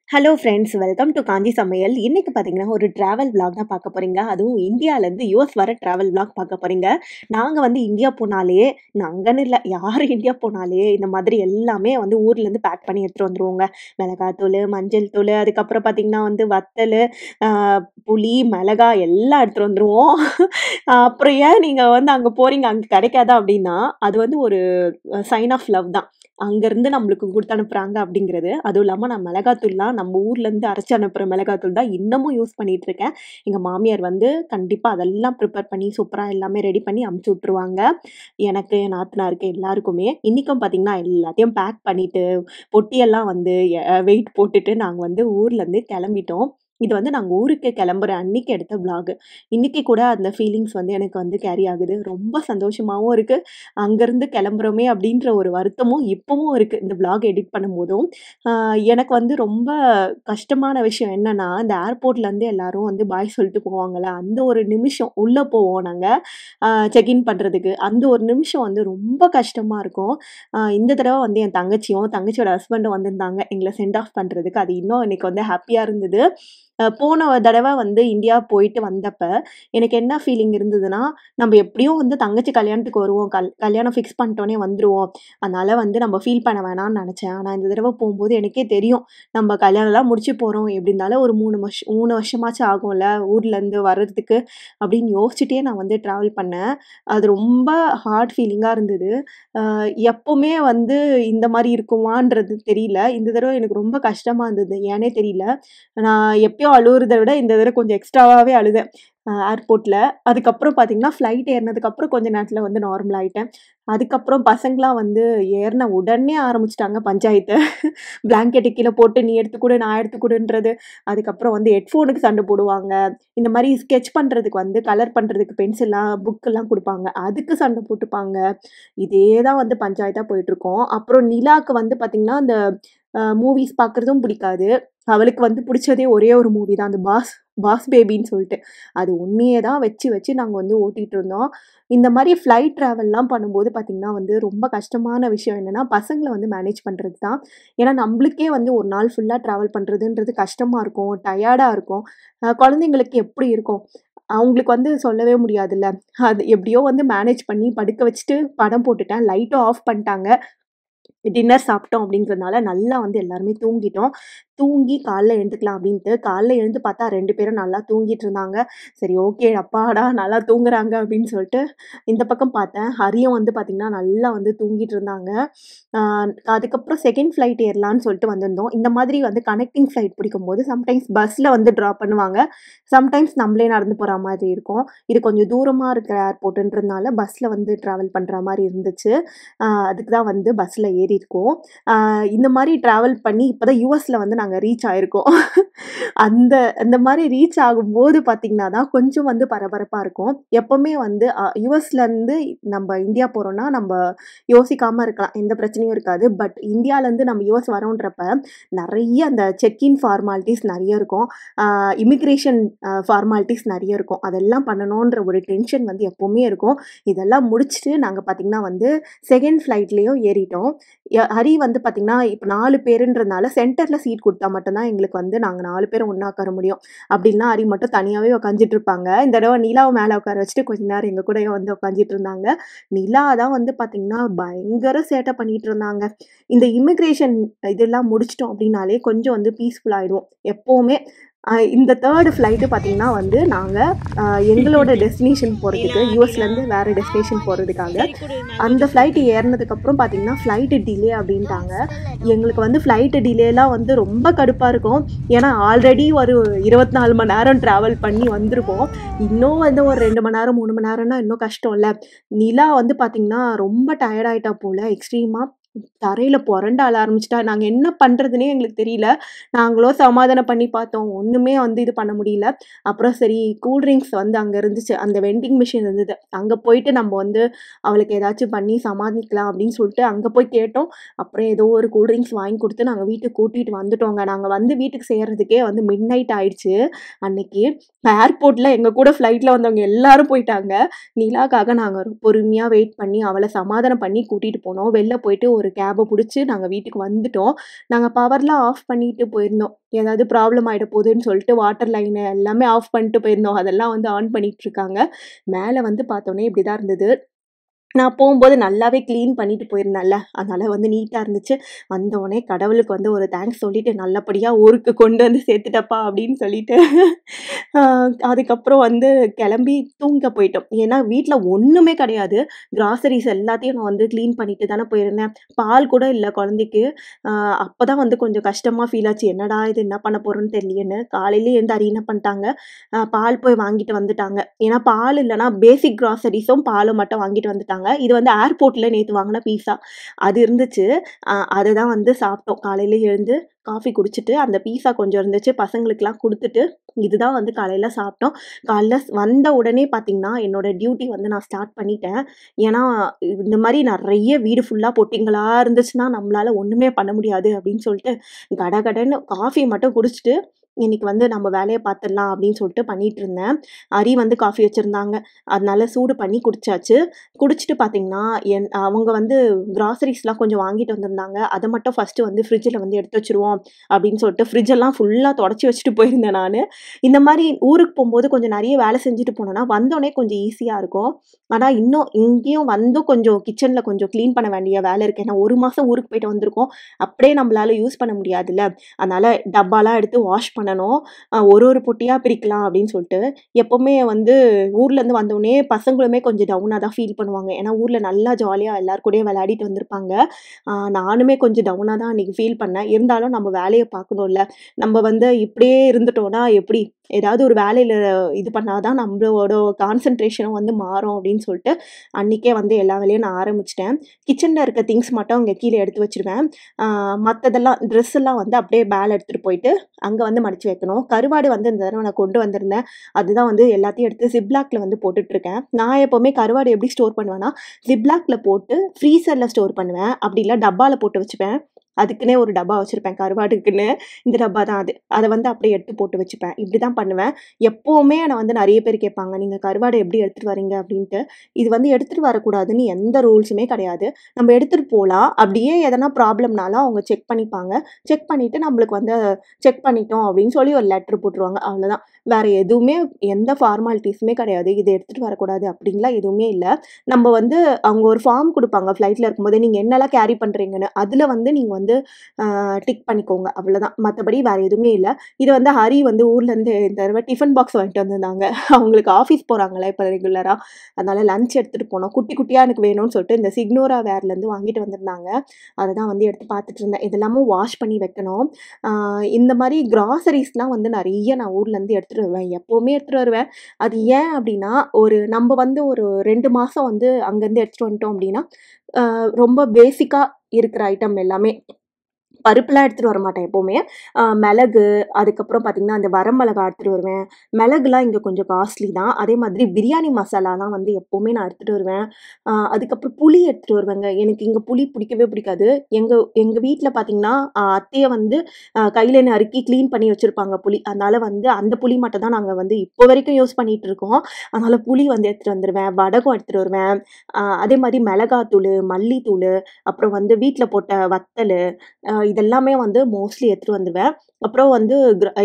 Hello friends, welcome to காஞ்சி சமையல். இன்னைக்கு பார்த்தீங்கன்னா, ஒரு ட்ராவல் விளாக் தான் பார்க்க போறீங்க. அதுவும் இந்தியாலேருந்து யுஎஸ் வர ட்ராவல் விளாக் பார்க்க போறீங்க. நாங்க வந்து இந்தியா போனாலே, நாங்கன்னு இல்ல, யார் இந்தியா போனாலே இந்த மாதிரி எல்லாமே வந்து ஊர்லேருந்து பேக் பண்ணி எடுத்துட்டு வந்துருவோங்க. மிளகாத்தூளு, மஞ்சள் தூளு, அதுக்கப்புறம் பார்த்தீங்கன்னா வந்து வத்தலு, அ புளி, மிளகா எல்லாம் எடுத்துட்டு வந்துருவோம். அப்புறம் ஏன் நீங்க வந்து அங்க போறீங்க, அங்க கிடைக்காதா அப்படின்னா, அது வந்து ஒரு சைன் ஆஃப் லவ் தான். அங்கருந்து நம்மளுக்கு குடுத்து அனுப்புறாங்க அப்படிங்கிறது. அதுவும் இல்லாம நான் மிளகாத்தூள்லாம் நம்ம ஊர்லேருந்து அரைச்சு அனுப்புற மிளகாத்தூள் தான் இன்னமும் யூஸ் பண்ணிட்டு இருக்கேன். எங்க மாமியார் வந்து கண்டிப்பா அதெல்லாம் ப்ரிப்பேர் பண்ணி சூப்பரா எல்லாமே ரெடி பண்ணி அனுப்பிச்சு விட்டுருவாங்க. எனக்கு, என் நாத்தனாருக்கு எல்லாருக்குமே. இன்னைக்கும் பார்த்தீங்கன்னா, எல்லாத்தையும் பேக் பண்ணிட்டு, பொட்டியெல்லாம் வந்து வெயிட் போட்டுட்டு நாங்க வந்து ஊர்லேருந்து கிளம்பிட்டோம். இது வந்து நாங்க ஊருக்கு கிளம்புற அன்னைக்கு எடுத்த விளாக். இன்னைக்கு கூட அந்த ஃபீலிங்ஸ் வந்து எனக்கு வந்து கேரி ஆகுது. ரொம்ப சந்தோஷமாவும் இருக்கு. அங்கருந்து கிளம்புறோமே அப்படின்ற ஒரு வருத்தமும் இப்பவும் இருக்கு. இந்த விளாக் எடிட் பண்ணும்போதும். அ எனக்கு வந்து ரொம்ப கஷ்டமான விஷயம் என்னன்னா, இந்த ஏர்போர்ட்லேருந்து எல்லாரும் வந்து பாய் சொல்லிட்டு போவாங்கல்ல, அந்த ஒரு நிமிஷம் உள்ள போவோம் நாங்க. செக் இன் பண்றதுக்கு. அந்த ஒரு நிமிஷம் வந்து ரொம்ப கஷ்டமா இருக்கும். இந்த தடவ வந்து என் தங்கச்சியும், தங்கச்சியோட ஹஸ்பண்டும் வந்திருந்தாங்க. எங்கள செண்ட் ஆஃப் பண்றதுக்கு. அது இன்னும் எனக்கு வந்து ஹேப்பியா இருந்தது. போன தடவ வந்து இந்தியா போயிட்டு வந்தப்ப, எனக்கு என்ன ஃபீலிங் இருந்ததுன்னா, நம்ம எப்படியும் வந்து தங்கச்சி கல்யாணத்துக்கு வருவோம். கல்யாணம் ஃபிக்ஸ் பண்ணிட்டோனே வந்துருவோம். அதனால வந்து நம்ம ஃபீல் பண்ண வேணாம்னு நெனச்சேன். ஆனா இந்த தடவ போம்போது எனக்கே தெரியும். நம்ம கல்யாணம்லாம் முடிச்சு போறோம். எப்படி இருந்தாலும் ஒரு 3 வருஷமாச்சும் ஆகும்ல ஊர்லேருந்து வர்றதுக்கு அப்படின்னு யோசிச்சுட்டே நான் வந்து ட்ராவல் பண்ணேன். அது ரொம்ப ஹார்ட் ஃபீலிங்கா இருந்தது. எப்பவுமே வந்து இந்த மாரி இருக்குமான்றது தெரியல. இந்த தடவ எனக்கு ரொம்ப கஷ்டமா இருந்தது. ஏன்னே தெரியல. நான் எப்பயும் அழுவுறத விட இந்த தடவ கொஞ்சம் எக்ஸ்ட்ராவாவே அழுதேன். ஏர்போர்ட்ல. அதுக்கப்புறம் பார்த்தீங்கன்னா, ஃப்ளைட் ஏறுனதுக்கப்புறம் கொஞ்ச நேரத்தில வந்து நார்மல் ஆயிட்டேன். அதுக்கப்புறம் பசங்கலாம் வந்து ஏறுன உடனே ஆரம்பிச்சுட்டாங்க பஞ்சாயத்து. பிளாங்கெட்ட கீழ போட்டு நீ எடுத்து குடு, நான் எடுத்து குடுன்றது. அதுக்கப்புறம் வந்து ஹெட்ஃபோனுக்கு சண்ட போடுவாங்க. இந்த மாரி ஸ்கெட்ச் பண்றதுக்கு வந்து கலர் பண்றதுக்கு பென்சில்லாம், புக்கெல்லாம் குடுப்பாங்க. அதுக்கு சண்ட போட்டுப்பாங்க. இதே தான் வந்து பஞ்சாயத்தா போயிட்டுருக்கும். அப்புறம் நிலாக்கு வந்து பார்த்தீங்கன்னா, அந்த மூவிஸ் பார்க்குறதும் பிடிக்காது. அவளுக்கு வந்து பிடிச்சதே ஒரே ஒரு மூவி தான். அந்த பாஸ் பேபின்னு சொல்லிட்டு. அது ஒன்னையே தான் வச்சு வச்சு நாங்க வந்து ஓட்டிட்டு இருந்தோம். இந்த மாரி ஃப்ளைட் ட்ராவல்லாம் பண்ணும்போது பார்த்தீங்கன்னா வந்து, ரொம்ப கஷ்டமான விஷயம் என்னன்னா, பசங்கள வந்து மேனேஜ் பண்றது தான். ஏன்னா, நம்பளுக்கே வந்து ஒரு நாள் ஃபுல்லா ட்ராவல் பண்றதுன்றது கஷ்டமா இருக்கும். டயர்டா இருக்கும். குழந்தைங்களுக்கு எப்படி இருக்கும்? அவங்களுக்கு வந்து சொல்லவே முடியாதுல்ல. அது எப்படியோ வந்து மேனேஜ் பண்ணி படுக்க வச்சுட்டு படம் போட்டுட்டேன். லைட்டும் ஆஃப் பண்ட்டாங்க. டின்னர் சாப்பிட்டோம் அப்படின்றதுனால நல்லா வந்து எல்லாருமே தூங்கிட்டோம். தூங்கி காலைல எழுந்துக்கலாம் அப்படின்ட்டு, காலைல எழுந்து பார்த்தா 2 பேரும் நல்லா தூங்கிட்டு இருந்தாங்க. சரி, ஓகே, அப்பாடா நல்லா தூங்குறாங்க அப்படின்னு சொல்லிட்டு இந்த பக்கம் பார்த்தேன். ஹரியும் வந்து பார்த்தீங்கன்னா, நல்லா வந்து தூங்கிட்டு இருந்தாங்க. அ அதுக்கப்புறம் செகண்ட் ஃப்ளைட் ஏறலான்னு சொல்லிட்டு வந்திருந்தோம். இந்த மாதிரி வந்து கனெக்டிங் ஃப்ளைட் பிடிக்கும்போது சம்டைம்ஸ் பஸ்ல வந்து ட்ராப் பண்ணுவாங்க. சம்டைம்ஸ் நம்மளே நடந்து போற மாதிரி இருக்கும். இது கொஞ்சம் தூரமா இருக்கிற ஏர்போர்ட்டுன்றதுனால பஸ்ல வந்து ட்ராவல் பண்ற மாரி இருந்துச்சு. அதுக்கு தான் வந்து பஸ்ல ஏறியிருக்கோம். இந்த மாரி ட்ராவல் பண்ணி இப்ப தான் யுஎஸ்ல வந்து நாங்க ரீச் ஆயிருக்கோம். அந்த அந்த மாரி ரீச் ஆகும்போது பார்த்தீங்கன்னா தான் கொஞ்சம் வந்து பரபரப்பா இருக்கும். எப்பவுமே வந்து யுஎஸ்லேருந்து நம்ப இந்தியா போறோம்னா, நம்ப யோசிக்காம இருக்கலாம். எந்த பிரச்சனையும் இருக்காது. பட் இந்தியாலேருந்து நம்ம யுஎஸ் வரோன்றப்ப, நெறைய அந்த செக் இன் ஃபார்மாலிட்டீஸ் நெறைய இருக்கும். இமிகிரேஷன் ஃபார்மாலிட்டீஸ் நெறைய இருக்கும். அதெல்லாம் பண்ணணுன்ற ஒரு டென்ஷன் வந்து எப்பவுமே இருக்கும். இதெல்லாம் முடிச்சுட்டு நாங்க பார்த்தீங்கன்னா வந்து செகண்ட் ஃப்ளைட்லயும் ஏறிட்டோம். ஹரி வந்து பார்த்தீங்கன்னா, இப்ப 4 பேருன்றதுனால சென்டர்ல சீட் குடுத்தா மட்டும் தான் எங்களுக்கு வந்து நாங்க 4 பேரும் ஒண்ணா உட்கார முடியும். அப்படி இல்லனா ஹரி மட்டும் தனியாவே உட்காந்துட்டு இருப்பாங்க. இந்த தடவ நிலாவ மேல உட்கார வச்சுட்டு கொஞ்ச நேரம் எங்க கூடயே வந்து உட்காந்துட்டு இருந்தாங்க. நிலா தான் வந்து பார்த்தீங்கன்னா, பயங்கர சேட்ட பண்ணிட்டு இருந்தாங்க. இந்த இமிகிரேஷன் இதெல்லாம் முடிச்சுட்டோம் அப்படின்னாலே கொஞ்சம் வந்து பீஸ்ஃபுல் ஆயிடுவோம். எப்பவுமே இந்த 3 ஃப்ளைட்டு பார்த்தீங்கன்னா வந்து நாங்க எங்களோட டெஸ்டினேஷன் போறதுக்கு யுஎஸ்லேருந்து வேற டெஸ்டினேஷன் போறதுக்காக அந்த ஃப்ளைட் ஏறுனதுக்கப்புறம் பார்த்தீங்கன்னா, ஃப்ளைட்டு டிலே அப்படின்ட்டாங்க. எங்களுக்கு வந்து ஃப்ளைட்டு டிலேலாம் வந்து ரொம்ப கடுப்பா இருக்கும். ஏன்னா, ஆல்ரெடி ஒரு 24 மணி நேரம் ட்ராவல் பண்ணி வந்திருக்கோம். இன்னும் வந்து ஒரு 2 மணி நேரம், 3 மணி நேரம்னா இன்னும் கஷ்டம்ல. நிலா வந்து பார்த்தீங்கன்னா, ரொம்ப டயர்ட் ஆயிட்டா போல எக்ஸ்ட்ரீமா. தரையில புரண்டு அழ ஆரம்பிச்சுட்டா. நாங்க என்ன பண்றதுன்னே எங்களுக்கு தெரியல. நாங்களும் சமாதானம் பண்ணி பார்த்தோம். ஒண்ணுமே வந்து இது பண்ண முடியல. அப்புறம் சரி, கூல் ட்ரிங்க்ஸ் வந்து அங்க இருந்துச்சு. அந்த வெண்டிங் மிஷின் இருந்தது. அங்க போயிட்டு நம்ம வந்து அவளுக்கு ஏதாச்சும் பண்ணி சமாளிக்கலாம் அப்படின்னு சொல்லிட்டு அங்க போய் கேட்டோம். அப்புறம் ஏதோ ஒரு கூல் ட்ரிங்க்ஸ் வாங்கி குடுத்து நாங்க வீட்டுக்கு கூட்டிட்டு வந்துட்டோங்க. நாங்க வந்து வீட்டுக்கு சேர்றதுக்கே வந்து மிட் நைட் ஆயிடுச்சு அன்னைக்கு. ஏர்போர்ட்ல எங்க கூட ஃப்ளைட்ல வந்தவங்க எல்லாரும் போயிட்டாங்க. நிலாக்காக நாங்க பொறுமையா வெயிட் பண்ணி அவள சமாதானம் பண்ணி கூட்டிட்டு போனோம். வெளில போயிட்டு ஒரு ஒரு கேப புடிச்சு நாங்க வீட்டுக்கு வந்துட்டோம். நாங்க பவர்லாம் ஆஃப் பண்ணிட்டு போயிருந்தோம். ஏதாவது ப்ராப்ளம் ஆயிட போதுன்னு சொல்லிட்டு வாட்டர் லைன் எல்லாமே ஆஃப் பண்ணிட்டு போயிருந்தோம். அதெல்லாம் வந்து ஆன் பண்ணிட்டு இருக்காங்க. மேல வந்து பார்த்தோனே இப்படிதான் இருந்தது. நான் போம்போது நல்லாவே கிளீன் பண்ணிட்டு போயிருந்தேன்ல. அதனால வந்து நீட்டா இருந்துச்சு. வந்தோனே கடவுளுக்கு வந்து ஒரு தேங்க்ஸ் சொல்லிட்டு, "நல்லபடியா ஊருக்கு கொண்டு வந்து சேர்த்துட்டப்பா" அப்படின்னு சொல்லிட்டு, அ அதுக்கப்புறம் வந்து கெளம்பி தூங்க போயிட்டோம். ஏன்னா வீட்ல ஒண்ணுமே கிடையாது. கிராசரிஸ் எல்லாத்தையும் நான் வந்து கிளீன் பண்ணிட்டு தானே போயிருந்தேன். பால் கூட இல்ல குழந்தைக்கு. அ அப்பதான் வந்து கொஞ்சம் கஷ்டமா ஃபீல் ஆச்சு. என்னடா இது என்ன பண்ண போறோம்ன்னு தெரியலையேன்னு. காலையிலேயே எழுந்து அரி என்ன பண்ணிட்டாங்க, பால் போய் வாங்கிட்டு வந்துட்டாங்க. ஏன்னா பால் இல்லன்னா பேசிக் கிராசரிஸும் பாலும் மட்டும் வாங்கிட்டு வந்துட்டாங்க. இது வந்து ஏர்போர்ட்ல நேத்து வாங்குன பீஸா. அது இருந்துச்சு. அதுதான் வந்து சாப்பிட்டோம். காலையில எழுந்து காஃபி குடிச்சிட்டு, அந்த பீஸா கொஞ்சம் இருந்துச்சு. பசங்களுக்கெல்லாம் குடுத்துட்டு, இதுதான் வந்து காலையில சாப்பிட்டோம். காலைல வந்த உடனே பார்த்தீங்கன்னா, என்னோட டியூட்டி வந்து நான் ஸ்டார்ட் பண்ணிட்டேன். ஏன்னா, இந்த மாரி நெறைய வீடு ஃபுல்லா பொட்டிங்களா இருந்துச்சுன்னா, நம்மளால ஒண்ணுமே பண்ண முடியாது அப்படின்னு சொல்லிட்டு, கடகடன்னு காஃபி மட்டும் குடிச்சிட்டு, இன்னைக்கு வந்து நம்ம வேலைய பார்த்துடலாம் அப்படின்னு சொல்லிட்டு பண்ணிட்டு இருந்தேன். அரி வந்து காஃபி வச்சிருந்தாங்க. அதனால சூடு பண்ணி குடிச்சாச்சு. குடிச்சிட்டு பார்த்தீங்கன்னா, அவங்க வந்து கிராசரிஸ்லாம் கொஞ்சம் வாங்கிட்டு வந்திருந்தாங்க. அத மட்டும் ஃபர்ஸ்ட்டு வந்து ஃப்ரிட்ஜ்ல வந்து எடுத்து வச்சுருவோம் அப்படின்னு சொல்லிட்டு ஃப்ரிட்ஜெல்லாம் ஃபுல்லா தொடச்சு வச்சுட்டு போயிருந்தேன் நானு. இந்த மாரி ஊருக்கு போம்போது கொஞ்சம் நெறைய வேலை செஞ்சுட்டு போனோம்னா, வந்தோனே கொஞ்சம் ஈஸியா இருக்கும். ஆனா, இன்னும் இங்கேயும் வந்தும் கொஞ்சம் கிச்சன்ல கொஞ்சம் கிளீன் பண்ண வேண்டிய வேலை இருக்கு. ஏன்னா 1 மாசம் ஊருக்கு போயிட்டு வந்திருக்கோம். அப்படியே நம்மளால யூஸ் பண்ண முடியாதுல்ல. அதனால டப்பாலாம் எடுத்து வாஷ் பண்ணணும். ஒரு ஒரு பொட்டியா பிரிக்கலாம் அப்படின்னு சொல்லிட்டு, எப்பவுமே வந்து ஊர்லேருந்து வந்தோனே பசங்களுமே கொஞ்சம் டவுனா தான் ஃபீல் பண்ணுவாங்க. ஏன்னா ஊர்ல நல்லா ஜாலியா எல்லார் கூடயும் விளையாடிட்டு வந்திருப்பாங்க. நானுமே கொஞ்சம் டவுனா தான் அன்னைக்கு ஃபீல் பண்ணேன். இருந்தாலும் நம்ம வேலைய பார்க்கணும்ல. நம்ம வந்து இப்படியே இருந்துட்டோம்னா எப்படி? ஏதாவது ஒரு வேலையில இது பண்ணா தான் நம்மளோட கான்சன்ட்ரேஷனும் வந்து மாறும் அப்படின்னு சொல்லிட்டு, அன்னைக்கே வந்து எல்லா வேலையும் நான் ஆரம்பிச்சுட்டேன். கிச்சன்ல இருக்க திங்ஸ் மட்டும் அங்க கீழ எடுத்து வச்சுருவேன். ஆ மத்ததெல்லாம் ட்ரெஸ் எல்லாம் வந்து அப்படியே மேல எடுத்துட்டு போயிட்டு, அங்க வந்து மடிச்சு வைக்கணும். கருவாடு வந்து இந்த தடவ நான் கொண்டு வந்திருந்தேன். அதுதான் வந்து எல்லாத்தையும் எடுத்து ஜிப்லாக்ல வந்து போட்டுட்டுருக்கேன். நான் எப்பவுமே கருவாடு எப்படி ஸ்டோர் பண்ணுவேன்னா, ஜிப்லாக்ல போட்டு ஃப்ரீசர்ல ஸ்டோர் பண்ணுவேன். அப்படி இல்ல டப்பால போட்டு வச்சுப்பேன். அதுக்குன்னே ஒரு டப்பா வச்சிருப்பேன் கருவாடுக்குன்னு. இந்த டப்பா தான் அது. அத வந்து அப்படியே எடுத்து போட்டு வச்சுப்பேன். இப்படிதான் பண்ணுவேன். எப்பவுமே நான் வந்து நெறைய பேர் கேட்பாங்க, "நீங்க கருவாடு எப்படி எடுத்துட்டு வரீங்க?" அப்படின்ட்டு. இது வந்து எடுத்துட்டு வரக்கூடாதுன்னு எந்த ரூல்ஸுமே கிடையாது. நம்ம எடுத்துட்டு போலாம். அப்படியே எதனா ப்ராப்ளம்னாலும் அவங்க செக் பண்ணிப்பாங்க. செக் பண்ணிட்டு நம்மளுக்கு வந்து செக் பண்ணிட்டோம் அப்படின்னு சொல்லி ஒரு லெட்டர் போட்டுருவாங்க. அவ்வளோதான். வேற எதுவுமே எந்த ஃபார்மாலிட்டீஸுமே கிடையாது. இத எடுத்துட்டு வரக்கூடாது அப்படின்லாம் எதுவுமே இல்ல. நம்ம வந்து அவங்க ஒரு ஃபார்ம் குடுப்பாங்க ஃப்ளைட்ல இருக்கும்போதே, நீங்க என்னலாம் கேரி பண்றீங்கன்னு. அதுல வந்து நீங்க வந்து டிக் பண்ணிக்கோங்க. அவ்வளோதான். மத்தபடி வேற எதுவுமே இல்ல. இது வந்து ஹரி வந்து ஊர்லேருந்து இந்த தடவ டிஃபன் பாக்ஸ் வாங்கிட்டு வந்திருந்தாங்க. அவங்களுக்கு ஆஃபீஸ் போறாங்கல்ல இப்ப ரெகுலரா. அதனால லஞ்ச் எடுத்துட்டு போனோம். குட்டி குட்டியா எனக்கு வேணும்னு சொல்லிட்டு இந்த சிக்னோரா வேர்லேருந்து வாங்கிட்டு வந்திருந்தாங்க. அத தான் வந்து எடுத்து பார்த்துட்டு இருந்தேன். இதெல்லாமும் வாஷ் பண்ணி வைக்கணும். ஆ இந்த மாரி கிராசரிஸ்லாம் வந்து நெறைய நான் ஊர்லேருந்து எடுத்துட்டு வருவேன். எப்பவுமே எடுத்துட்டு வருவேன். அது ஏன் அப்டின்னா, நம்ப வந்து ஒரு 2 மாசம் வந்து அங்கருந்து எடுத்துட்டு வந்துட்டோம் அப்டின்னா, ரொம்ப பேசிக்கா இருக்கிற ஐட்டம் எல்லாமே பருப்புலாம் எடுத்துட்டு வரமாட்டேன் எப்பவுமே. மிளகு, அதுக்கப்புறம் பார்த்தீங்கன்னா, அந்த வரமிளகா எடுத்துட்டு வருவேன். மிளகுலாம் இங்க கொஞ்சம் காஸ்ட்லி தான். அதே மாதிரி பிரியாணி மசாலாலாம் வந்து எப்பவுமே நான் எடுத்துட்டு வருவேன். அதுக்கப்புறம் புளி எடுத்துட்டு வருவேங்க. எனக்கு இங்க புளி பிடிக்கவே பிடிக்காது. எங்க எங்க வீட்ல பார்த்தீங்கன்னா, அத்தைய வந்து கையில நறுக்கி கிளீன் பண்ணி வச்சிருப்பாங்க புளி. அதனால வந்து அந்த புளி மட்டும் தான் நாங்க வந்து இப்போ வரைக்கும் யூஸ் பண்ணிட்டு இருக்கோம். அதனால புளி வந்து எடுத்துட்டு வந்துருவேன். வடகம் எடுத்துட்டு வருவேன். அதே மாரி மிளகாத்தூளு, மல்லித்தூளு, அப்புறம் வந்து வீட்ல போட்ட வத்தலு, இதெல்லாமே வந்து மோஸ்ட்லி எடுத்துட்டு வந்துருவேன். அப்புறம் வந்து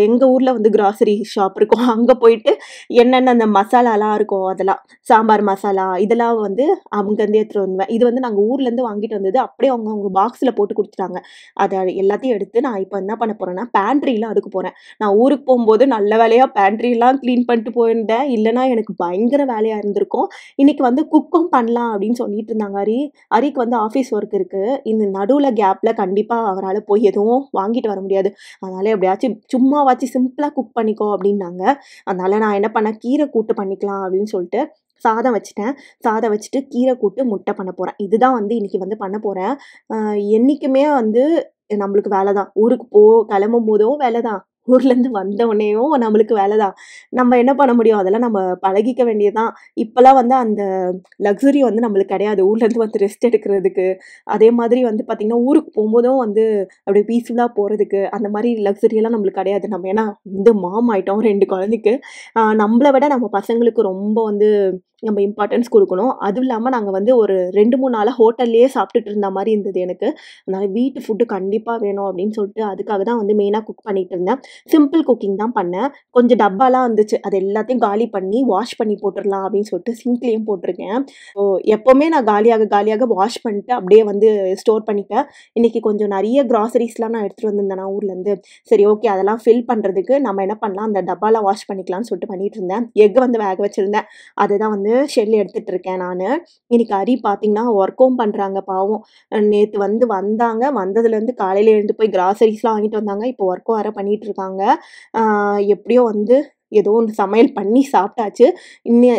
எங்க ஊர்ல வந்து கிராசரி ஷாப் இருக்கும். அங்க போயிட்டு என்னென்ன அந்த மசாலாலாம் இருக்கும் அதெல்லாம். சாம்பார் மசாலா இதெல்லாம் வந்து அங்கருந்து எடுத்துட்டு வந்துருவேன். இது வந்து நாங்க ஊர்லேருந்து வாங்கிட்டு வந்தது. அப்படியே அவங்க பாக்ஸ்ல போட்டு குடுத்துட்டாங்க. அத எல்லாத்தையும் எடுத்து நான் இப்ப என்ன பண்ண போறேன்னா, பேண்ட்ரில அடுக்க போறேன். நான் ஊருக்கு போம்போது நல்ல வேளையா பேண்ட்ரிலாம் கிளீன் பண்ணிட்டு போயிருந்தேன். இல்லன்னா எனக்கு பயங்கர வேலையா இருந்திருக்கும். இன்னைக்கு வந்து குக்கும் பண்ணலாம் அப்படின்னு சொல்லிட்டு இருந்தாங்க ஹரி. ஹரிக்கு வந்து ஆஃபீஸ் ஒர்க் இருக்கு. இந்த நடுவுல கேப்ல கண்டிப்பா அவரால போய் எதுவும் வாங்கிட்டு வர முடியாது. அதனால எப்படியாச்சும் சும்மாவாச்சும் சிம்பிளா குக் பண்ணிக்கோ அப்படின்னாங்க. அதனால நான் என்ன பண்ணேன், கீரை கூட்டு பண்ணிக்கலாம் அப்படின்னு சொல்லிட்டு சாதம் வச்சுட்டேன். சாதம் வச்சுட்டு கீரை கூட்டு, முட்டை பண்ண போறேன். இதுதான் வந்து இன்னைக்கு வந்து பண்ண போறேன். அ என்னைக்குமே வந்து நம்மளுக்கு வேலை தான். ஊருக்கு கிளம்பும்போதும் வேலை தான். ஊர்லேருந்து வந்த உடனேயும் நம்மளுக்கு வேலை தான். நம்ம என்ன பண்ண முடியும்? அதெல்லாம் நம்ம பழகிக்க வேண்டியது தான். இப்பலாம் வந்து அந்த லக்ஸரி வந்து நம்மளுக்கு கிடையாது. ஊர்லேருந்து வந்து ரெஸ்ட் எடுக்கிறதுக்கு. அதே மாதிரி வந்து பார்த்தீங்கன்னா, ஊருக்கு போம்போதும் வந்து அப்படியே பீஸ்ஃபுல்லா போறதுக்கு, அந்த மாரி லக்ஸரியெல்லாம் நம்மளுக்கு கிடையாது. நம்ம ஏன்னா வந்து மாம் ஆயிட்டோம் 2 குழந்தைக்கு. நம்மள விட நம்ம பசங்களுக்கு ரொம்ப வந்து நம்ம இம்பார்ட்டன்ஸ் குடுக்கணும். அதுவும் இல்லாம நாங்க வந்து ஒரு 2, 3 நாளா ஹோட்டல்லயே சாப்பிட்டுட்டு இருந்த மாரி இருந்தது எனக்கு. அதனால வீட்டு ஃபுட்டு கண்டிப்பா வேணும் அப்படின்னு சொல்லிட்டு, அதுக்காக தான் வந்து மெயினா குக் பண்ணிட்டு இருந்தேன். சிம்பிள் குக்கிங் தான் பண்ணேன். கொஞ்சம் டப்பாலாம் இருந்துச்சு. அது எல்லாத்தையும் காலி பண்ணி, வாஷ் பண்ணி போட்டுறலாம் அப்படின்னு சொல்லிட்டு சிங்க்லயும் போட்டுருக்கேன். ஸோ எப்பவுமே நான் காலியாக வாஷ் பண்ணிட்டு அப்படியே வந்து ஸ்டோர் பண்ணிப்பேன். இன்னைக்கு கொஞ்சம் நெறைய கிராசரிஸ்லாம் நான் எடுத்துட்டு வந்திருந்தேன் நான் ஊர்லேருந்து. சரி ஓகே அதெல்லாம் ஃபில் பண்றதுக்கு நம்ம என்ன பண்ணலாம், அந்த டப்பாலாம் வாஷ் பண்ணிக்கலாம்னு சொல்லிட்டு பண்ணிட்டு இருந்தேன். எக் வந்து வேக வச்சிருந்தேன். அதுதான் வந்து ஷெல் எடுத்துட்டு இருக்கேன் நானு. இன்னைக்கு ஹரி பார்த்தீங்கன்னா, ஒர்க்கும் பண்றாங்க பாவம். நேத்து வந்து வந்தாங்க. வந்ததுலேருந்து காலையில எழுந்து போய் கிராசரிஸ்லாம் வாங்கிட்டு வந்தாங்க. இப்போ ஒர்க்கும் வேற பண்ணிட்டு இருக்காங்க. ஆ எப்படியோ வந்து ஏதோ ஒண்ணு சமையல் பண்ணி சாப்பிட்டாச்சு.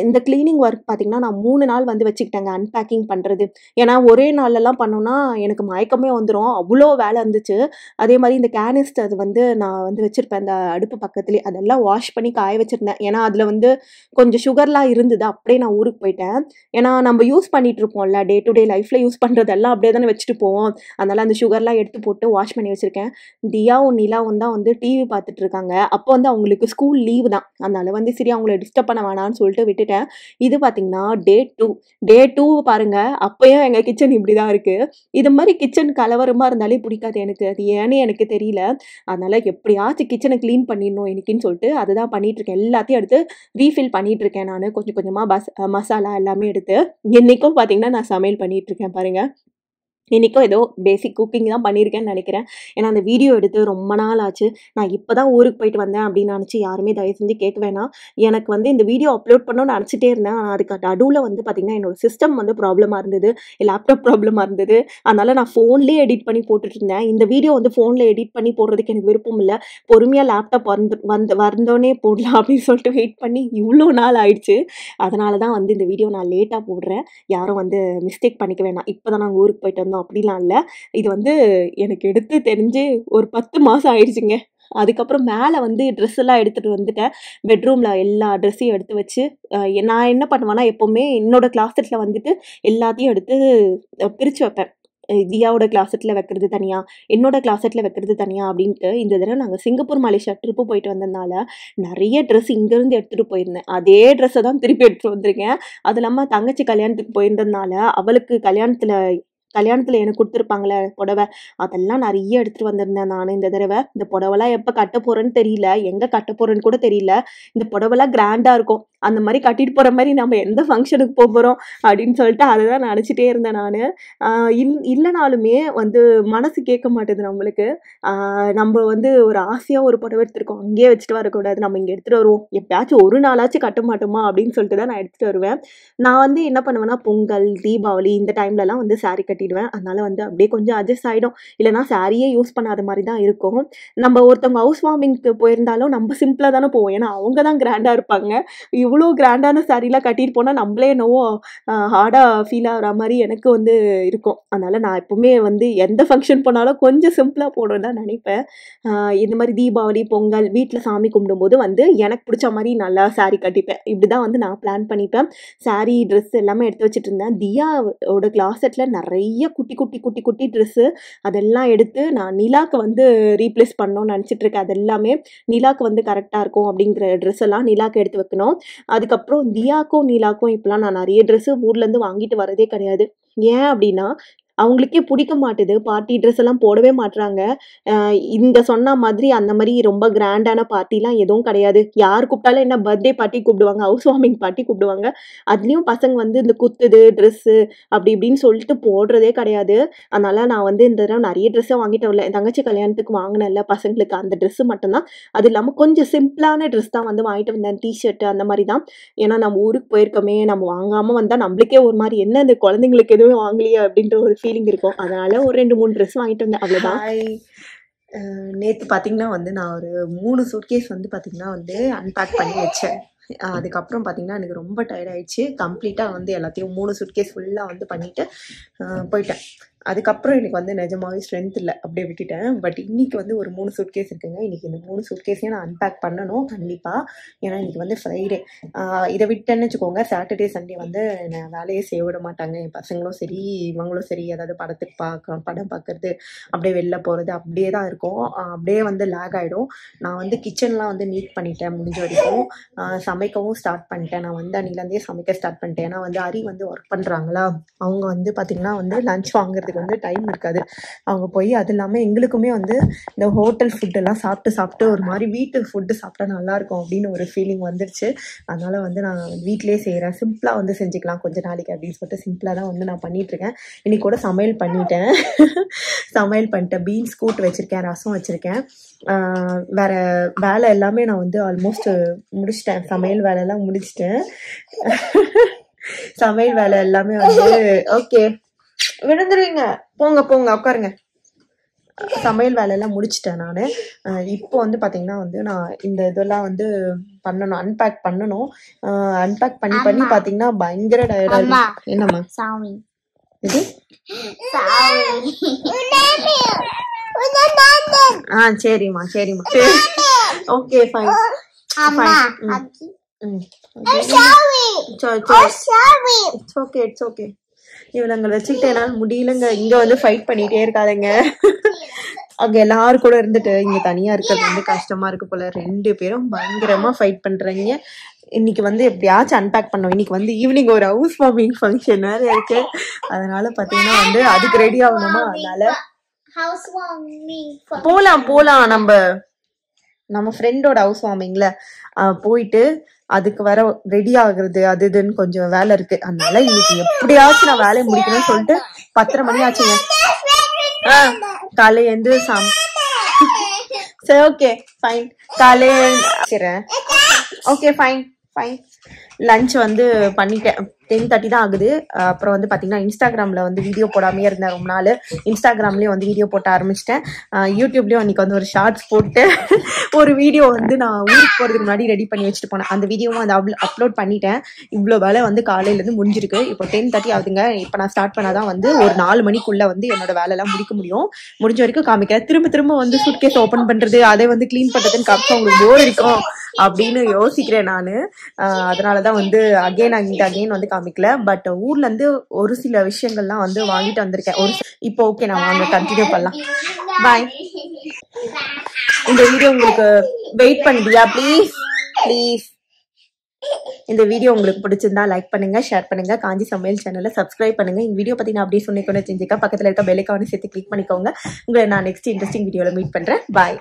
இந்த கிளீனிங் ஒர்க் பார்த்தீங்கன்னா, நான் 3 நாள் வந்து வச்சுக்கிட்டேங்க அன்பேக்கிங் பண்றது. ஏன்னா, ஒரே நாள்லலாம் பண்ணோம்னா எனக்கு மயக்கமே வந்துரும். அவ்ளோ வேலை இருந்துச்சு. அதே மாரி இந்த கேனிஸ்டர் வந்து நான் வந்து வச்சிருப்பேன் அந்த அடுப்பு பக்கத்திலேயே. அதெல்லாம் வாஷ் பண்ணி காய வச்சிருந்தேன். ஏன்னா, அதில வந்து கொஞ்சம் சுகர்லாம் இருந்தது. அப்படியே நான் ஊருக்கு போயிட்டேன். ஏன்னா, நம்ம யூஸ் பண்ணிட்டு இருப்போம்ல. டே டு டே லைஃப்ல யூஸ் பண்றதெல்லாம் அப்படியே தானே வச்சுட்டு போவோம். அதனால அந்த சுகர்லாம் எடுத்து போட்டு வாஷ் பண்ணி வச்சிருக்கேன். தியாவும், நிலாவும் தான் வந்து டிவி பார்த்துட்டு இருக்காங்க. அப்போ வந்து அவங்களுக்கு ஸ்கூல் லீவு தான். அதனால வந்து சரி அவங்கள டிஸ்டர்ப் பண்ண வேணாம்னு சொல்லிட்டு விட்டுட்டேன். இது பார்த்தீங்கன்னா, டே 2 பாருங்க. அப்பயும் எங்க கிச்சன் இப்படிதான் இருக்கு. இது மாரி கிச்சன் கலவரமா இருந்தாலே பிடிக்காது எனக்கு. அது ஏன்னு எனக்கு தெரியல. அதனால எப்படியாச்சும் கிச்சன கிளீன் பண்ணிடணும் இன்னைக்குன்னு சொல்லிட்டு, அதுதான் பண்ணிட்டு இருக்கேன். எல்லாத்தையும் எடுத்து ரீஃபில் பண்ணிட்டு இருக்கேன் நானு. கொஞ்சம் கொஞ்சமா மசாலா எல்லாமே எடுத்து. இன்னைக்கும் பார்த்தீங்கன்னா, நான் சமையல் பண்ணிட்டு இருக்கேன் பாருங்க. இன்னைக்கும் ஏதோ பேசிக் குக்கிங் தான் பண்ணியிருக்கேன்னு நெனைக்கிறேன். ஏன்னா, அந்த வீடியோ எடுத்து ரொம்ப நாள் ஆச்சு. நான் இப்ப தான் ஊருக்கு போயிட்டு வந்தேன் அப்படின்னு நெனச்சு யாருமே தயவு செஞ்சு கேட்க வேணாம். எனக்கு வந்து இந்த வீடியோ அப்லோட் பண்ணணும்னு நெனச்சுட்டே இருந்தேன். ஆனா, அதுக்கு நடுவுல வந்து பார்த்தீங்கன்னா, என்னோட சிஸ்டம் வந்து ப்ராப்ளமா இருந்தது. லேப்டாப் ப்ராப்ளமா இருந்தது. அதனால நான் ஃபோன்லயே எடிட் பண்ணி போட்டுட்டு இருந்தேன். இந்த வீடியோ வந்து ஃபோன்ல எடிட் பண்ணி போடுறதுக்கு எனக்கு விருப்பம் இல்ல. பொறுமையா லேப்டாப் வந்தோனே போடலாம் அப்படின்னு சொல்லிட்டு வெயிட் பண்ணி இவ்ளோ நாள் ஆயிடுச்சு. அதனால தான் வந்து இந்த வீடியோ நான் லேட்டா போடுறேன். யாரும் வந்து மிஸ்டேக் பண்ணிக்க வேணாம். இப்ப தான் நாங்க ஊருக்கு போயிட்டு வந்தோம் அப்படிலாம் இல்ல. இது வந்து எனக்கு எடுத்து தெரிஞ்சு ஒரு 10 மாசம் ஆயிடுச்சுங்க. அதுக்கப்புறம் மேல வந்து ட்ரெஸ் எல்லாம் எடுத்துட்டு வந்துட்டேன். பெட்ரூம்ல எல்லா ட்ரெஸ்ஸையும் எடுத்து வச்சு, நான் என்ன பண்ணுவேன்னா, எப்பவுமே என்னோட கிளாசெட்ல வந்துட்டு எல்லாத்தையும் எடுத்து பிரிச்சு வைப்பேன். தியாவோட கிளாசெட்ல வைக்கிறது தனியா, என்னோட கிளாசெட்ல வைக்கிறது தனியா அப்படின்ட்டு, இந்த தடவ நாங்க சிங்கப்பூர், மலேசியா ட்ரிப்பு போயிட்டு வந்ததுனால, நெறைய ட்ரெஸ் இங்கருந்து எடுத்துட்டு போயிருந்தேன். அதே ட்ரெஸ்ஸ தான் திருப்பி எடுத்துட்டு வந்திருக்கேன். அது இல்லாம தங்கச்சி கல்யாணத்துக்கு போயிருந்ததுனால, அவளுக்கு கல்யாணத்துல எனக்கு குடுத்துருப்பாங்கல்ல புடவ, அதெல்லாம் நெறைய எடுத்துட்டு வந்திருந்தேன் நானு இந்த தடவ. இந்த புடவலாம் எப்ப கட்ட போறேன்னு தெரியல. எங்க கட்ட போறேன்னு கூட தெரியல. இந்த புடவலாம் கிராண்டா இருக்கும். அந்த மாரி கட்டிட்டு போற மாரி நம்ம எந்த ஃபங்ஷனுக்கு போறோம் அப்படின்னு சொல்லிட்டு அத தான் நெனச்சுட்டே இருந்தேன் நானு. ஆ இல்லனாலுமே வந்து மனசு கேட்க மாட்டுது நம்மளுக்கு. ஆ நம்ப வந்து ஒரு ஆசையா ஒரு புடவ எடுத்திருக்கோம். அங்கேயே வச்சுட்டு வரக்கூடாது. நம்ம இங்க எடுத்துட்டு வருவோம். எப்பயாச்சும் ஒரு நாளாச்சும் கட்ட மாட்டோமா அப்படின்னு சொல்லிட்டு தான் நான் எடுத்துட்டு வருவேன். நான் வந்து என்ன பண்ணுவேன்னா, பொங்கல், தீபாவளி இந்த டைம்லலாம் வந்து சாரி கட்டிடுவேன். அதனால வந்து அப்படியே கொஞ்சம் அட்ஜஸ்ட் ஆயிடும். இல்லன்னா சாரியே யூஸ் பண்ணாத மாரி தான் இருக்கும். நம்ம ஒருத்தவங்க ஹவுஸ் வார்மிங்க்கு போயிருந்தாலும் நம்ம சிம்பிளா தானே போவோம். ஏன்னா அவங்க தான் கிராண்டா இருப்பாங்க. இவ்ளோ கிராண்டான சாரிலாம் கட்டிட்டு போனா நம்மளே என்னவோ ஹார்டா ஃபீல் ஆகுற மாரி எனக்கு வந்து இருக்கும். அதனால நான் எப்பவுமே வந்து எந்த ஃபங்ஷன் போனாலும் கொஞ்சம் சிம்பிளா போணும்னு தான் நெனைப்பேன். அ இந்த மாரி தீபாவளி, பொங்கல் வீட்ல சாமி கும்பிடும்போது வந்து எனக்கு புடிச்ச மாரி நல்லா சாரி கட்டிப்பேன். இப்படிதான் வந்து நான் பிளான் பண்ணிப்பேன். சாரி, ட்ரெஸ் எல்லாமே எடுத்து வச்சுட்டுருந்தேன். தியாவோட கிளாசெட்ல நெறைய குட்டி ட்ரெஸ்ஸு அதெல்லாம் எடுத்து நான் நிலாக்கு வந்து ரீப்ளேஸ் பண்ணணும்னு நெனச்சுட்டு இருக்கேன். அது எல்லாமே நிலாக்கு வந்து கரெக்ட்டா இருக்கும் அப்படிங்கிற ட்ரெஸ் எல்லாம் நிலாக்கு எடுத்து வைக்கணும். அதுக்கப்புறம் தியாக்கும், நீலாக்கும் இப்பலாம் நான் நெறைய ட்ரெஸ்ஸு ஊர்லேருந்து வாங்கிட்டு வரதே கிடையாது. ஏன் அப்டின்னா, அவங்களுக்கே புடிக்க மாட்டுது. பார்ட்டி ட்ரெஸ் எல்லாம் போடவே மாட்றாங்க. இங்க சொன்ன மாதிரி அந்த மாரி ரொம்ப கிராண்டான பார்ட்டிலாம் எதுவும் கிடையாது. யார் கூப்பிட்டாலும் என்ன பர்த்டே பார்ட்டி கூப்பிடுவாங்க. ஹவுஸ் வார்மிங் பார்ட்டி கூப்பிடுவாங்க. அதுலயும் பசங்க வந்து இந்த குத்துது, ட்ரெஸ்ஸு அப்படி இப்படின்னு சொல்லிட்டு போடுறதே கிடையாது. அதனால நான் வந்து இந்த தடவ நெறைய ட்ரெஸ்ஸ வாங்கிட்டு வரல. என் தங்கச்சி கல்யாணத்துக்கு வாங்குனேன்ல பசங்களுக்கு அந்த ட்ரெஸ்ஸு மட்டும் தான். அது இல்லாம கொஞ்சம் சிம்பிளான ட்ரெஸ் தான் வந்து வாங்கிட்டு வந்தேன். டீ ஷர்ட் அந்த மாரி தான். ஏன்னா நம்ம ஊருக்கு போயிருக்கோமே, நம்ம வாங்காம வந்தா நம்மளுக்கே ஒரு மாரி என்ன இந்த குழந்தைங்களுக்கு எதுவும் வாங்கலையே அப்படின்ற ஒரு ஃபீலிங் இருக்கும். அதனால ஒரு 2, 3 ட்ரெஸ் வாங்கிட்டு வந்தேன். அவ்வளோதான். நேத்து பார்த்தீங்கன்னா வந்து நான் ஒரு 3 சூட்கேஸ் வந்து பார்த்தீங்கன்னா வந்து அன்பேக் பண்ணி வச்சேன். அதுக்கப்புறம் பார்த்தீங்கன்னா, எனக்கு ரொம்ப டயர்ட் ஆயிடுச்சு. கம்ப்ளீட்டா வந்து எல்லாத்தையும் 3 சூட்கேஸ் ஃபுல்லா வந்து பண்ணிட்டு போயிட்டேன். அதுக்கப்புறம் எனக்கு வந்து நிஜமாவே ஸ்ட்ரென்த் இல்லை, அப்படியே விட்டுட்டேன். பட் இன்னைக்கு வந்து ஒரு 3 சூட்கேஸ் இருக்குங்க. இன்னைக்கு இந்த 3 சூட்கேஸையும் நான் அன்பேக் பண்ணணும் கண்டிப்பாக. ஏன்னா இன்னைக்கு வந்து ஃப்ரைடே. இதை விட்டேன்னு வச்சுக்கோங்க, சாட்டர்டே சண்டே வந்து நான் வேலையே செய்ய விட மாட்டாங்க. என் பசங்களும் சரி இவங்களும் சரி, அதாவது படத்துக்கு படம் பார்க்கறது, அப்படியே வெளில போகிறது, அப்படியே தான் இருக்கும். அப்படியே வந்து லேக் ஆகிடும். நான் வந்து கிச்சன்லாம் வந்து நீட் பண்ணிட்டேன் முடிஞ்ச வரைக்கும். சமைக்கவும் ஸ்டார்ட் பண்ணிட்டேன். நான் வந்து அன்னிலேருந்தே சமைக்க ஸ்டார்ட் பண்ணிட்டேன். ஏன்னா வந்து அரி வந்து ஒர்க் பண்ணுறாங்களா, அவங்க வந்து பார்த்திங்கன்னா வந்து லஞ்ச் வாங்குறதுக்கு வந்து டைம் இருக்காது. அவங்க போய் அது இல்லாமல் எங்களுக்குமே வந்து இந்த ஹோட்டல் ஃபுட்டெல்லாம் சாப்பிட்டு ஒரு மாதிரி வீட்டு ஃபுட்டு சாப்பிட்டா நல்லாயிருக்கும் அப்படின்னு ஒரு ஃபீலிங் வந்துருச்சு. அதனால் வந்து நான் வீட்டிலே செய்கிறேன். சிம்பிளாக வந்து செஞ்சுக்கலாம் கொஞ்ச நாளைக்கு அப்படின்னு சொல்லிட்டு சிம்பிளாக தான் வந்து நான் பண்ணிகிட்ருக்கேன். இன்றைக்கி கூட சமையல் பண்ணிட்டேன். சமையல் பண்ணிட்டேன். பீன்ஸ் கூட்டு வச்சுருக்கேன், ரசம் வச்சுருக்கேன். வேறு வேலை எல்லாமே நான் வந்து ஆல்மோஸ்ட் முடிச்சிட்டேன். சமையல் வேலையெல்லாம் முடிச்சிட்டேன். சமையல் வேலை எல்லாமே வந்து ஓகே விழுந்துருவீங்க, போங்க போங்க உட்காருங்க. சமையல் வேலையெல்லாம் முடிச்சிட்டேன் நான். இப்போ வந்து பார்த்தீங்கன்னா வந்து நான் இந்த இதெல்லாம் வந்து பண்ணணும், அன்பேக் பண்ணணும். அன்பேக் பண்ணி பார்த்தீங்கன்னா பயங்கர டயர்டாக இருக்கு. என்னம்மா இது? சரிம்மா சரிம்மா ஓகே ஃபைன். ஓகே இவங்களை வச்சுக்கிட்டு என்னால் முடியலங்க. இங்க வந்து ஃபைட் பண்ணிட்டே இருக்காதுங்க. அங்க எல்லாரும் கூட இருந்துட்டு இங்க தனியா இருக்கிறது வந்து கஷ்டமா இருக்கு போல. 2 பேரும் பயங்கரமா ஃபைட் பண்றீங்க. இன்னைக்கு வந்து எப்படியாச்சும் அன்பேக் பண்ணோம். இன்னைக்கு வந்து ஈவினிங் ஒரு ஹவுஸ் வார்மிங் ஃபங்க்ஷன் வேற இருக்கு. அதனால பாத்தீங்கன்னா வந்து அதுக்கு ரெடி ஆகணுமா, அதனால போலாம் நம்ம ஃப்ரெண்டோட ஹவுஸ் வார்மிங்ல போயிட்டு அதுக்கு வர ரெடி ஆகுறது அது இதுன்னு கொஞ்சம் வேலை இருக்கு. அதனால இன்னைக்கு எப்படியாச்சும் நான் வேலையை முடிக்கணும்னு சொல்லிட்டு 10:30 மணி ஆச்சுங்க. காலையில எந்த சரி ஓகே ஃபைன். காலையில ஓகே ஃபைன் லஞ்ச் வந்து பண்ணிட்டேன். 10:30 தான் ஆகுது. அப்புறம் வந்து பார்த்தீங்கன்னா இன்ஸ்டாகிராமில் வந்து வீடியோ போடாமே இருந்தேன் ரொம்ப நாள். இன்ஸ்டாகிராம்லேயும் வந்து வீடியோ போட்ட ஆரம்பிச்சிட்டேன். யூடியூப்லேயும் அன்றைக்கி வந்து ஒரு ஷார்ட்ஸ் போட்டு ஒரு வீடியோ வந்து நான் ஊருக்கு போகிறதுக்கு முன்னாடி ரெடி பண்ணி வச்சுட்டு போனேன். அந்த வீடியோவும் வந்து அப்லோட் பண்ணிட்டேன். இவ்வளோ வேலை வந்து காலையிலேருந்து முடிஞ்சிருக்கு. இப்போ 10:30 ஆகுதுங்க. இப்போ நான் ஸ்டார்ட் பண்ணாதான் வந்து ஒரு 4 மணிக்குள்ளே வந்து என்னோட வேலையெல்லாம் முடிக்க முடியும். முடிஞ்ச வரைக்கும் காமிக்கிறேன். திரும்ப வந்து சூட்கேஸ் ஓப்பன் பண்ணுறது, அதை வந்து க்ளீன் பண்ணுறதுன்னு காமிச்சா உங்களுக்கு போர் இருக்கும் அப்படின்னு யோசிக்கிறேன் நான். அதனால தான் வந்து அகெயின் வந்து காமிக்கல. பட் ஊர்ல இருந்து ஒரு சில விஷயங்கள்லாம் வந்து வாங்கிட்டு வந்திருக்கேன். இப்போ ஓகே நான் வாங்க கண்டினியூ பண்ணலாம். பாய். இந்த வீடியோ உங்களுக்கு வெயிட் பண்ணுறியா? ப்ளீஸ் இந்த வீடியோ உங்களுக்கு பிடிச்சிருந்தா லைக் பண்ணுங்க, ஷேர் பண்ணுங்க, காஞ்சி சமையல் சேனலை சப்ஸ்கிரைப் பண்ணுங்க. இந்த வீடியோ பத்தி நான் அப்படியே சொன்னிக்கொண்டு செஞ்சுக்க பக்கத்துல இருக்க பெல் ஐகானை சேர்த்து கிளிக் பண்ணிக்கோங்க. உங்களை நான் நெக்ஸ்ட் இன்ட்ரெஸ்டிங் வீடியோல மீட் பண்றேன். பாய்.